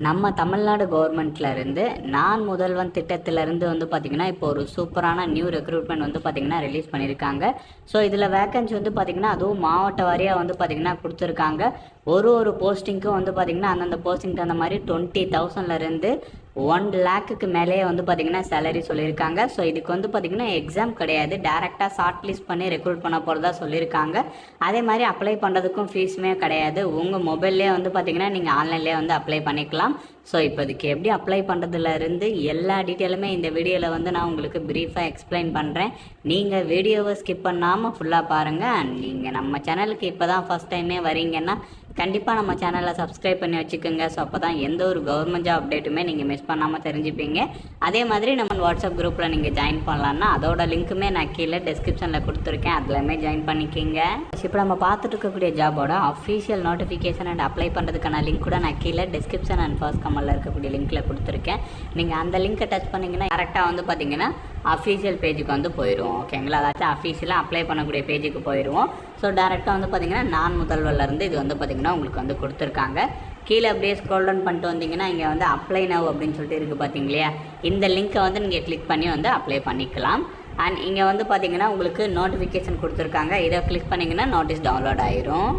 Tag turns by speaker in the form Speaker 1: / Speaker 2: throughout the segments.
Speaker 1: நம்ம தமிழ்நாடு கவர்மெண்ட்லேருந்து நான் முதல்வன் திட்டத்திலேருந்து வந்து பார்த்திங்கன்னா இப்போ ஒரு சூப்பரான நியூ ரெக்ரூட்மெண்ட் வந்து பார்த்திங்கன்னா ரிலீஸ் பண்ணியிருக்காங்க. ஸோ இதில் வேக்கன்சி வந்து பார்த்திங்கன்னா அதுவும் மாவட்ட வாரியாக வந்து பார்த்திங்கன்னா கொடுத்துருக்காங்க. ஒரு போஸ்டிங்க்கும் வந்து பார்த்திங்கன்னா அந்தந்த போஸ்டிங்க்கு அந்த மாதிரி 20,000லேருந்து 1,00,000க்கு மேலேயே வந்து பார்த்திங்கன்னா சேலரி சொல்லியிருக்காங்க. ஸோ இதுக்கு வந்து பார்த்திங்கன்னா எக்ஸாம் கிடையாது, டேரெக்டாக ஷார்ட் லிஸ்ட் பண்ணி ரெக்ரூட் பண்ண போகிறதா சொல்லியிருக்காங்க. அதே மாதிரி அப்ளை பண்ணுறதுக்கும் ஃபீஸுமே கிடையாது. உங்கள் மொபைல்லே வந்து பார்த்திங்கன்னா நீங்கள் ஆன்லைன்லேயே வந்து அப்ளை பண்ணிக்கலாம். ஸோ இப்போதைக்கு எப்படி அப்ளை பண்ணுறதுலேருந்து எல்லா டீட்டெயிலுமே இந்த வீடியோவில் வந்து நான் உங்களுக்கு ப்ரீஃபாக எக்ஸ்பிளைன் பண்ணுறேன். நீங்கள் வீடியோவை ஸ்கிப் பண்ணாமல் ஃபுல்லாக பாருங்கள். அண்ட் நீங்கள் நம்ம சேனலுக்கு இப்போ தான் ஃபஸ்ட் டைமே வரீங்கன்னா கண்டிப்பாக நம்ம சேனலை சப்ஸ்கிரைப் பண்ணி வச்சுக்கோங்க. ஸோ அப்போ தான் எந்த ஒரு கவர்மெண்ட் ஜாப் அப்டேட்டுமே நீங்கள் மிஸ் பண்ணாமல் தெரிஞ்சுப்பீங்க. அதே மாதிரி நம்ம வாட்ஸ்அப் குரூப்பில் நீங்கள் ஜாயின் பண்ணலான்னா அதோட லிங்க்குமே நான் கீழே டிஸ்கிரிப்ஷனில் கொடுத்துருக்கேன், அதுலேயுமே ஜாயின் பண்ணிக்கிங்க. இப்போ நம்ம பார்த்துட்டு இருக்கக்கூடிய ஜாபோட அஃபீஷியல் நோட்டிஃபிகேஷன் அண்ட் அப்ளை பண்ணுறதுக்கான லிங்க் கூட நான் கீழே டிஸ்கிரிப்ஷன் அண்ட் ஃபர்ஸ்ட் கமெண்ட்டில் இருக்கக்கூடிய லிங்க்கில் கொடுத்துருக்கேன். நீங்கள் அந்த லிங்க்கை டச் பண்ணிங்கன்னா கரெக்டாக வந்து பார்த்தீங்கன்னா அஃபீஷியல் பேஜுக்கு வந்து போயிடுவோம். ஓகேங்களா, அதாச்சும் அஃபீஷியலாக அப்ளை பண்ணக்கூடிய பேஜுக்கு போயிடுவோம். ஸோ டேரெக்டாக வந்து பார்த்திங்கன்னா நான் முதல்வர்லேருந்து இது வந்து பார்த்திங்கன்னா உங்களுக்கு வந்து கொடுத்துருக்காங்க. கீழே அப்படியே ஸ்க்ரோல் டவுன் பண்ணிட்டு வந்தீங்கன்னா இங்கே வந்து அப்ளை நவ் அப்படின்னு சொல்லிட்டு இருக்குது பார்த்தீங்க இல்லையா, இந்த லிங்க்கை வந்து நீங்கள் கிளிக் பண்ணி வந்து அப்ளை பண்ணிக்கலாம். அண்ட் இங்கே வந்து பார்த்திங்கன்னா உங்களுக்கு நோட்டிஃபிகேஷன் கொடுத்துருக்காங்க, இதை கிளிக் பண்ணிங்கன்னா நோட்டீஸ் டவுன்லோட் ஆயிரும்.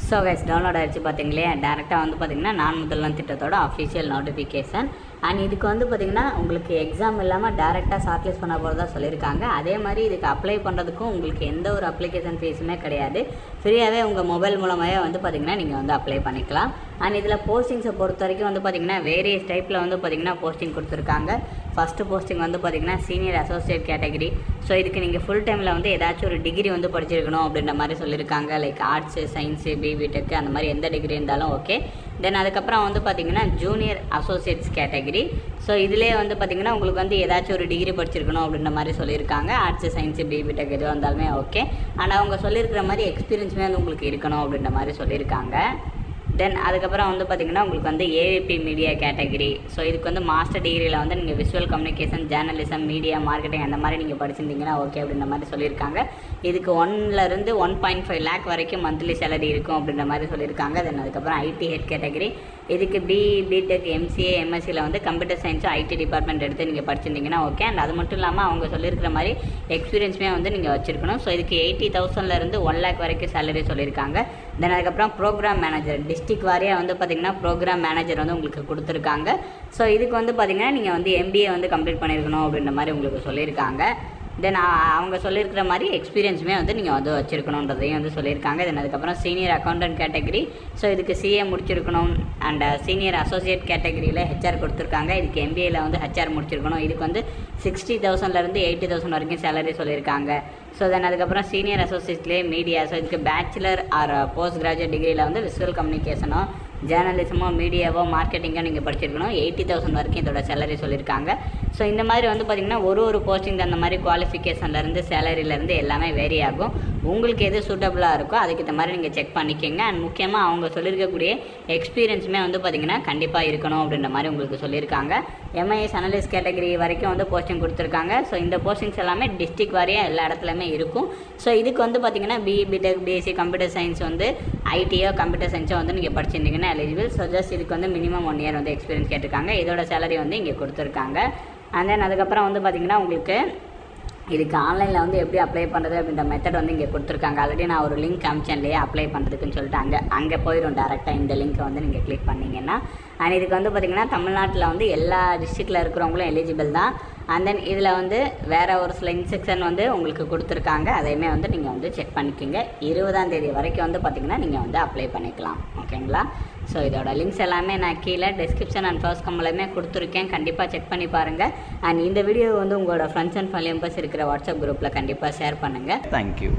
Speaker 1: ஸோ கைஸ் டவுன்லோட் ஆகிடுச்சு பார்த்தீங்களே, டேரெக்டாக வந்து பார்த்திங்கன்னா நான் முதல்வன் திட்டத்தோட அஃபீஷியல் நோட்டிஃபிகேஷன். அண்ட் இதுக்கு வந்து பார்த்திங்கன்னா உங்களுக்கு எக்ஸாம் இல்லாமல் டேரெக்டாக ஷார்ட்லிஸ்ட் பண்ண போகிறதா சொல்லியிருக்காங்க. அதே மாதிரி இதுக்கு அப்ளை பண்ணுறதுக்கும் உங்களுக்கு எந்த ஒரு அப்ளிகேஷன் ஃபீஸுமே கிடையாது, ஃப்ரீயாகவே உங்கள் மொபைல் மூலமாகவே வந்து பார்த்திங்கன்னா நீங்கள் வந்து அப்ளை பண்ணிக்கலாம். அண்ட் இதில் போஸ்டிங்ஸை பொறுத்த வரைக்கும் வந்து பார்த்திங்கன்னா வேரியஸ் டைப்பில் வந்து பார்த்திங்கன்னா போஸ்டிங் கொடுத்துருக்காங்க. ஃபஸ்ட்டு போஸ்டிங் வந்து பார்த்திங்கன்னா சீனியர் அசோசியேட் கேட்டகரி. ஸோ இதுக்கு நீங்கள் ஃபுல் டைமில் வந்து ஏதாச்சும் ஒரு டிகிரி வந்து படிச்சிருக்கணும் அப்படின்ற மாதிரி சொல்லியிருக்காங்க. லைக் ஆர்ட்ஸு, சயின்ஸு, பிடெக் அந்த மாதிரி எந்த டிகிரி இருந்தாலும் ஓகே. தென் அதுக்கப்புறம் வந்து பார்த்திங்கன்னா ஜூனியர் அசோசியேட்ஸ் கேட்டகரி. ஸோ இதிலே வந்து பார்த்திங்கன்னா உங்களுக்கு வந்து ஏதாச்சும் ஒரு டிகிரி படிச்சிருக்கணும் அப்படின்ற மாதிரி சொல்லியிருக்காங்க. ஆர்ட்ஸு, சயின்ஸு, பிடெக் எதுவாக இருந்தாலுமே ஓகே. அண்ட் அவங்க சொல்லியிருக்கிற மாதிரி எக்ஸ்பீரியன்ஸுமே வந்து உங்களுக்கு இருக்கணும் அப்படின்ற மாதிரி சொல்லியிருக்காங்க. தென் அதுக்கப்புறம் வந்து பார்த்திங்கன்னா உங்களுக்கு வந்து ஏவிபி மீடியா கேட்டகரி. ஸோ இதுக்கு வந்து மாஸ்டர் டிகிரியில் வந்து நீங்கள் visual communication, journalism, media, marketing அந்த மாதிரி நீங்கள் படிச்சிருந்தீங்கன்னா ஓகே அப்படின்ற மாதிரி சொல்லியிருக்காங்க. இதுக்கு 1லேருந்து 1.5 லேக் வரைக்கும் மந்த்லி சேலரி இருக்கும் அப்படின்ற மாதிரி சொல்லியிருக்காங்க. தென் அதுக்கப்புறம் ஐடி ஹெட் கேட்டகரி. இதுக்கு பிடெக், எம்சிஏ, எம்எஸ்சியில் வந்து கம்ப்யூட்டர் சயின்ஸும் ஐடி டிபார்ட்மெண்ட் எடுத்து நீங்கள் படிச்சிருந்தீங்கன்னா ஓகே. அண்ட் அது மட்டும் இல்லாமல் அவங்க சொல்லியிருக்கிற மாதிரி எக்ஸ்பீரியன்ஸுமே வந்து நீங்கள் வச்சுருக்கணும். ஸோ இதுக்கு 80,000லேருந்து 1 லேக் வரைக்கும் சேலரி சொல்லியிருக்காங்க. தென் அதுக்கப்புறம் ப்ரோக்ராம் மேனேஜர், டிஸ்ட்ரிக்ட் வாரியாக வந்து பார்த்திங்கன்னா ப்ரோக்ராம் மேனேஜர் வந்து உங்களுக்கு கொடுத்துருக்காங்க. ஸோ இதுக்கு வந்து பார்த்திங்கன்னா நீங்கள் வந்து எம்பிஏ வந்து கம்ப்ளீட் பண்ணியிருக்கணும் அப்படின்ற மாதிரி உங்களுக்கு சொல்லியிருக்காங்க. தென் அவங்க சொல்லியிருக்கிற மாதிரி எக்ஸ்பீரியன்ஸுமே வந்து நீங்கள் வந்து வச்சுருக்கணுன்றதையும் வந்து சொல்லியிருக்காங்க. தென் அதுக்கப்புறம் சீனியர் அக்கௌண்டன்ட் கேட்டகரி. ஸோ இதுக்கு சிஏ முடிச்சிருக்கணும். அண்ட் சீனியர் அசோசியேட் கேட்டகரியில் ஹெச்ஆர் கொடுத்துருக்காங்க. இதுக்கு எம்பிஏயில் வந்து ஹெச்ஆர் முடிச்சிருக்கணும். இதுக்கு வந்து 60,000லேருந்து 80,000 வரைக்கும் சேலரி சொல்லியிருக்காங்க. ஸோ தென் அதுக்கப்புறம் சீனியர் அசோசியேட்லேயே மீடியா. ஸோ இதுக்கு பேச்சுலர் ஆர் போஸ்ட் கிராஜுவேட் டிகிரியில் வந்து விஷுவல் கம்யூனிகேஷனோ, ஜேர்னலிசமோ, மீடியாவோ, மார்க்கெட்டிங்கோ நீங்கள் படிச்சிருக்கணும். 80,000 வரைக்கும் இதோட சேலரி சொல்லியிருக்காங்க. ஸோ இந்த மாதிரி வந்து பார்த்திங்கன்னா ஒரு போஸ்டிங் அந்த மாதிரி குவாலிஃபிகேஷன்லேருந்து சேலரியிலேருந்து எல்லாமே வேரி ஆகும். உங்களுக்கு எது சூட்டபுளாக இருக்கோ அதுக்கு இந்த மாதிரி நீங்கள் செக் பண்ணிக்கோங்க. அண்ட் முக்கியமாக அவங்க சொல்லியிருக்கக்கூடிய எக்ஸ்பீரியன்ஸுமே வந்து பார்த்திங்கன்னா கண்டிப்பாக இருக்கணும் அப்படின்ற மாதிரி உங்களுக்கு சொல்லியிருக்காங்க. எம்ஐஎஸ் அனலிஸ்ட் கேட்டகரி வரைக்கும் வந்து போஸ்டிங் கொடுத்துருக்காங்க. ஸோ இந்த போஸ்டிங்ஸ் எல்லாமே டிஸ்ட்ரிக்ட் வாரியாக எல்லா இடத்துலையுமே இருக்கும். ஸோ இதுக்கு வந்து பார்த்திங்கன்னா பிடெக், பிஎஸ்சி கம்ப்யூட்டர் சயின்ஸ் வந்து ஐடியோ கம்ப்யூட்டர் சயின்ஸோ வந்து நீங்கள் படிச்சிருந்தீங்கன்னா எலிஜிபிள். ஸோ ஜஸ்ட் இதுக்கு வந்து மினிமம் 1 இயர் வந்து எக்ஸ்பீரியன்ஸ் கேட்டிருக்காங்க. இதோட சேலரி வந்து இங்கே கொடுத்துருக்காங்க. அண்ட் தென் அதுக்கப்புறம் வந்து பார்த்திங்கன்னா உங்களுக்கு இதுக்கு ஆன்லைனில் வந்து எப்படி அப்ளை பண்ணுறது அப்படின்ற மெத்தட் வந்து இங்கே கொடுத்துருக்காங்க. ஆல்ரெடி நான் ஒரு லிங்க் அமிச்சேன் இல்லையா அப்ளை பண்ணுறதுக்குன்னு சொல்லிட்டு, அங்கே போயிடும் டேரெக்டாக இந்த லிங்க்கை வந்து நீங்கள் கிளிக் பண்ணிங்கன்னா. அண்ட் இதுக்கு வந்து பார்த்திங்கன்னா தமிழ்நாட்டில் வந்து எல்லா டிஸ்ட்ரிக்டில் இருக்கிறவங்களும் எலிஜிபிள் தான். அண்ட் தென் இதில் வந்து வேறு ஒரு சில இன்ஸ்ட்ரக்ஷன் வந்து உங்களுக்கு கொடுத்துருக்காங்க, அதையுமே வந்து நீங்கள் வந்து செக் பண்ணிக்கோங்க. 20ஆம் தேதி வரைக்கும் வந்து பார்த்திங்கன்னா நீங்கள் வந்து அப்ளை பண்ணிக்கலாம். ஓகேங்களா, ஸோ இதோட லிங்க்ஸ் எல்லாமே நான் கீழே டிஸ்கிரிப்ஷன் அண்ட் ஃபர்ஸ்ட் கமெண்ட்லையுமே கொடுத்துருக்கேன், கண்டிப்பாக செக் பண்ணி பாருங்கள். அண்ட் இந்த வீடியோ வந்து உங்களோட ஃப்ரெண்ட்ஸ் அண்ட் ஃபேமிலி மெம்பர்ஸ் இருக்கிற வாட்ஸ்அப் குரூப்பில் கண்டிப்பாக ஷேர் பண்ணுங்கள்.
Speaker 2: தேங்க்யூ.